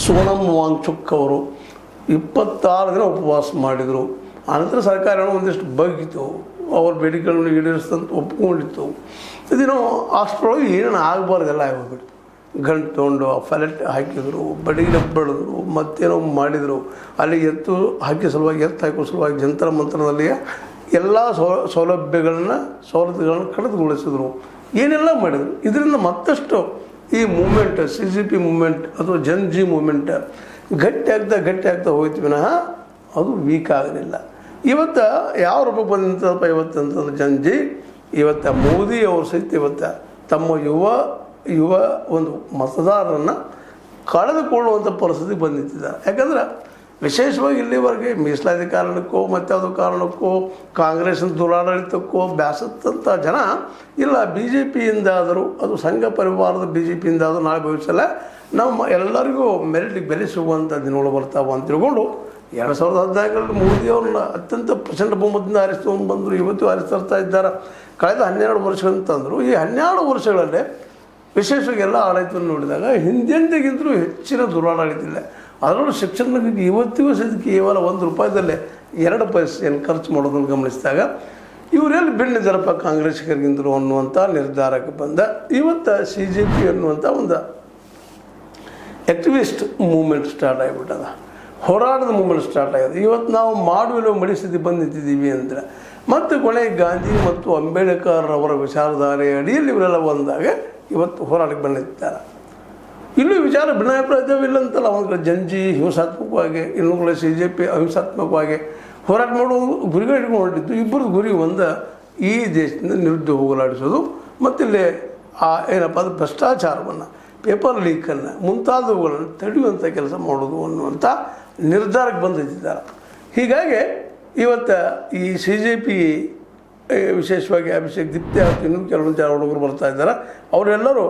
ಸೋನಮ್ ವಾಂಗ್ಚುಕ್ ಅವರು 26 ದಿನ ಉಪವಾಸ ಮಾಡಿದರು. ಆನಂತರ ಸರ್ಕಾರ ಒಂದಿಷ್ಟು ಬಗ್ಗಿತು, ಅವ್ರ ಬೇಡಿಕೆಗಳನ್ನು ಈಡೇರಿಸ್ತಂತ ಒಪ್ಕೊಂಡಿತ್ತು. ಇದೇನೋ ಅಷ್ಟರೊಳಗೆ ಏನೇನು ಆಗಬಾರ್ದೆಲ್ಲ ಆಗೋಗ್ಬಿಟ್ಟು ಗಂಟು ತೊಗೊಂಡು ಫಲೆಟ್ ಹಾಕಿದರು, ಬಡಿಗೆ ಬಡಿದ್ರು, ಮತ್ತೇನೋ ಮಾಡಿದರು. ಅಲ್ಲಿ ಎತ್ತು ಹಾಕಿ ಸಲುವಾಗಿ ಎತ್ತು ಹಾಕೋ ಸಲುವಾಗಿ ಜಂತರ ಮಂತ್ರದಲ್ಲಿ ಎಲ್ಲ ಸವಲತ್ತುಗಳನ್ನು ಕಡಿದುಗೊಳಿಸಿದ್ರು, ಏನೆಲ್ಲ ಮಾಡಿದರು. ಇದರಿಂದ ಮತ್ತಷ್ಟು ಈ ಮೂಮೆಂಟ್ CCP ಮೂಮೆಂಟ್ ಅಥವಾ ಜಿ ಮೂಮೆಂಟ್ ಗಟ್ಟಿ ಆಗ್ತಾ ಹೋಯ್ತು ವಿನಃ ಅದು ವೀಕ್ ಆಗಲಿಲ್ಲ. ಇವತ್ತು ಯಾವ ರೂಪ ಬಂದಂಥಪ್ಪ ಇವತ್ತು ಅಂತಂದ್ರೆ ಜಿ ಇವತ್ತು ಮೋದಿ ಅವರು ಸಹಿತ ಇವತ್ತು ತಮ್ಮ ಯುವ ಒಂದು ಮತದಾರರನ್ನು ಕಳೆದುಕೊಳ್ಳುವಂಥ ಪರಿಸ್ಥಿತಿ ಬಂದಿದ್ದಾರೆ. ಯಾಕಂದ್ರೆ ವಿಶೇಷವಾಗಿ ಇಲ್ಲಿವರೆಗೆ ಮೀಸಲಾತಿ ಕಾರಣಕ್ಕೋ ಮತ್ತಾವುದೋ ಕಾರಣಕ್ಕೋ ಕಾಂಗ್ರೆಸ್ನ ದುರಾಡಳಿತಕ್ಕೋ ಬ್ಯಾಸತ್ತಂಥ ಜನ ಇಲ್ಲ BJPಯಿಂದಾದರೂ ಅದು ಸಂಘ ಪರಿವಾರದ BJPಯಿಂದಾದರೂ ನಾಳೆ ಭವಿಷ್ಯಲ್ಲ ನಮ್ಮ ಎಲ್ಲರಿಗೂ ಮೆರಿಟಿಗೆ ಬೆಲೆ ಸಿಗುವಂಥ ದಿನಗಳು ಬರ್ತಾವೆ ಅಂತ ತಿಳ್ಕೊಂಡು 2014 ಮೋದಿಯವ್ರನ್ನ ಅತ್ಯಂತ ಪ್ರಚಂಡ ಬಹುಮತದಿಂದ ಆರಿಸ್ಕೊಂಡು ಬಂದರು. ಇವತ್ತು ಆರಿಸ್ತಾ ಇದ್ದಾರೆ. ಕಳೆದ 12 ವರ್ಷಗಳಂತಂದರು. ಈ 12 ವರ್ಷಗಳಲ್ಲೇ ವಿಶೇಷವಾಗಿ ಎಲ್ಲ ಆಡಳಿತವನ್ನು ನೋಡಿದಾಗ ಹಿಂದೆಂದಿಗಿಂತಲೂ ಹೆಚ್ಚಿನ ದುರಾಡಳಿತ ಇಲ್ಲ. ಅದರಲ್ಲೂ ಶಿಕ್ಷಣಕ್ಕೆ ಇವತ್ತಿಗೂ ಸಹಿತ ಕೇವಲ ₹1 2 ಪೈಸೆಯನ್ನು ಖರ್ಚು ಮಾಡೋದನ್ನು ಗಮನಿಸಿದಾಗ ಇವರೆಲ್ಲಿ ಬೆಣ್ಣಿದ್ದಾರಪ್ಪ ಕಾಂಗ್ರೆಸ್ಗರಿಗಿಂತಲೂ ಅನ್ನುವಂಥ ನಿರ್ಧಾರಕ್ಕೆ ಬಂದ. ಇವತ್ತು CJP ಅನ್ನುವಂಥ ಒಂದು ಆ್ಯಕ್ಟಿವಿಸ್ಟ್ ಮೂಮೆಂಟ್ ಸ್ಟಾರ್ಟ್ ಆಗಿಬಿಟ್ಟದ, ಹೋರಾಟದ ಮೂಮೆಂಟ್ ಸ್ಟಾರ್ಟ್ ಆಗಿದೆ. ಇವತ್ತು ನಾವು ಮಾಡುವ ಮಡಿಸ್ಥಿತಿ ಬಂದಿದ್ದೀವಿ ಅಂದರೆ ಮತ್ತು ಕೊನೆಗೆ ಗಾಂಧಿ ಮತ್ತು ಅಂಬೇಡ್ಕರ್ ಅವರ ವಿಚಾರಧಾರೆ ಅಡಿಯಲ್ಲಿ ಇವರೆಲ್ಲ ಬಂದಾಗ ಇವತ್ತು ಹೋರಾಟಕ್ಕೆ ಬಂದಿದ್ದಾರೆ. ಇಲ್ಲೂ ವಿಚಾರ ಭಿನ್ನಾಭಿಪ್ರಾಯವಿಲ್ಲ ಅಂತಲ್ಲ. ಒಂದು ಕಡೆ ಜಂಜಿ ಹಿಂಸಾತ್ಮಕವಾಗಿ, ಇನ್ನೊಂದು ಕಡೆ CJP ಅಹಿಂಸಾತ್ಮಕವಾಗಿ ಹೋರಾಟ ಮಾಡುವ ಗುರಿಗಳು ಇಟ್ಕೊಂಡಿದ್ದು. ಇಬ್ಬರದ್ದು ಗುರಿ ಒಂದು ಈ ದೇಶದಿಂದ ನಿರುದ್ಯೋಗ ಹೋಗಲಾಡಿಸೋದು ಮತ್ತು ಇಲ್ಲಿ ಏನಪ್ಪ ಅದು ಭ್ರಷ್ಟಾಚಾರವನ್ನು, ಪೇಪರ್ ಲೀಕನ್ನು ಮುಂತಾದವುಗಳನ್ನು ತಡೆಯುವಂಥ ಕೆಲಸ ಮಾಡೋದು ಅನ್ನುವಂಥ ನಿರ್ಧಾರಕ್ಕೆ ಬಂದಿದ್ದಾರೆ. ಹೀಗಾಗಿ ಇವತ್ತು ಈ CJP ವಿಶೇಷವಾಗಿ ಅಭಿಷೇಕ್ ದೀಪ್ತಿ ಮತ್ತು ಇನ್ನೂ ಕೆಲವೊಂದು ಜನ ಹುಡುಗರು ಬರ್ತಾ ಇದ್ದಾರೆ. ಅವರೆಲ್ಲರೂ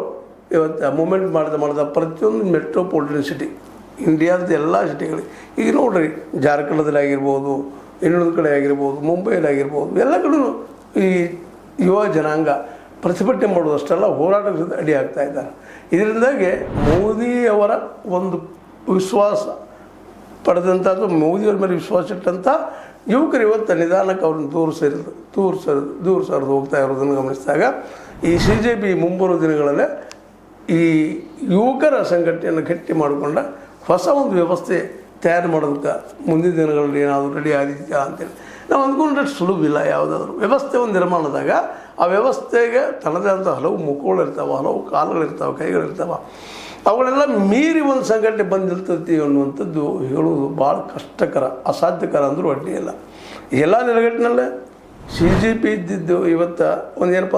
ಇವತ್ತು ಮೂಮೆಂಟ್ ಮಾಡಿದ ಪ್ರತಿಯೊಂದು ಮೆಟ್ರೋಪಾಲಿಟನ್ ಸಿಟಿ ಇಂಡಿಯಾದ ಎಲ್ಲ ಸಿಟಿಗಳಿಗೆ ಈಗ ನೋಡ್ರಿ, ಜಾರ್ಖಂಡದಲ್ಲಿ ಆಗಿರ್ಬೋದು, ಇನ್ನೊಂದು ಕಡೆ ಆಗಿರ್ಬೋದು, ಮುಂಬೈಯಲ್ಲಿ ಆಗಿರ್ಬೋದು, ಎಲ್ಲ ಕಡೆ ಈ ಯುವ ಜನಾಂಗ ಪ್ರತಿಭಟನೆ ಮಾಡೋದಷ್ಟೆಲ್ಲ ಹೋರಾಟಕ್ಕೆ ಅಡಿ ಆಗ್ತಾ ಇದ್ದಾರೆ. ಇದರಿಂದಾಗಿ ಮೋದಿಯವರ ಒಂದು ವಿಶ್ವಾಸ ಪಡೆದಂಥದ್ದು, ಮೋದಿಯವ್ರ ಮೇಲೆ ವಿಶ್ವಾಸ ಇಟ್ಟಂಥ ಯುವಕರು ಇವತ್ತು ನಿಧಾನಕ್ಕೆ ಅವ್ರನ್ನ ದೂರ ಸರಿದು ಹೋಗ್ತಾ ಇರೋದನ್ನು ಗಮನಿಸಿದಾಗ ಈ CJP ಮುಂಬರುವ ದಿನಗಳಲ್ಲೇ ಈ ಯುವಕರ ಸಂಘಟನೆಯನ್ನು ಗಟ್ಟಿ ಮಾಡಿಕೊಂಡ ಹೊಸ ಒಂದು ವ್ಯವಸ್ಥೆ ತಯಾರು ಮಾಡೋದಕ್ಕೆ ಮುಂದಿನ ದಿನಗಳಲ್ಲಿ ಏನಾದರೂ ರೆಡಿ ಆಗಿದ್ಯಾ ಅಂತೇಳಿ ನಾವು ಅಂದ್ಕೊಂಡ್ರೆ ಸುಲಭವಿಲ್ಲ. ಯಾವುದಾದ್ರೂ ವ್ಯವಸ್ಥೆ ಒಂದು ನಿರ್ಮಾಣದಾಗ ಆ ವ್ಯವಸ್ಥೆಗೆ ತನ್ನದೇ ಆದಂಥ ಹಲವು ಮುಖಗಳಿರ್ತಾವೆ, ಹಲವು ಕಾಲುಗಳಿರ್ತಾವೆ, ಕೈಗಳಿರ್ತಾವೆ. ಅವುಗಳೆಲ್ಲ ಮೀರಿ ಒಂದು ಸಂಘಟನೆ ಬಂದಿರ್ತೈತಿ ಅನ್ನುವಂಥದ್ದು ಹೇಳೋದು ಭಾಳ ಕಷ್ಟಕರ, ಅಸಾಧ್ಯಕರ ಅಂದರೂ ಅಡ್ಡಿ ಇಲ್ಲ. ಎಲ್ಲ ನೆಲೆಗಟ್ಟಿನಲ್ಲೇ CJP ಇದ್ದಿದ್ದು ಇವತ್ತು ಒಂದೇನಪ್ಪ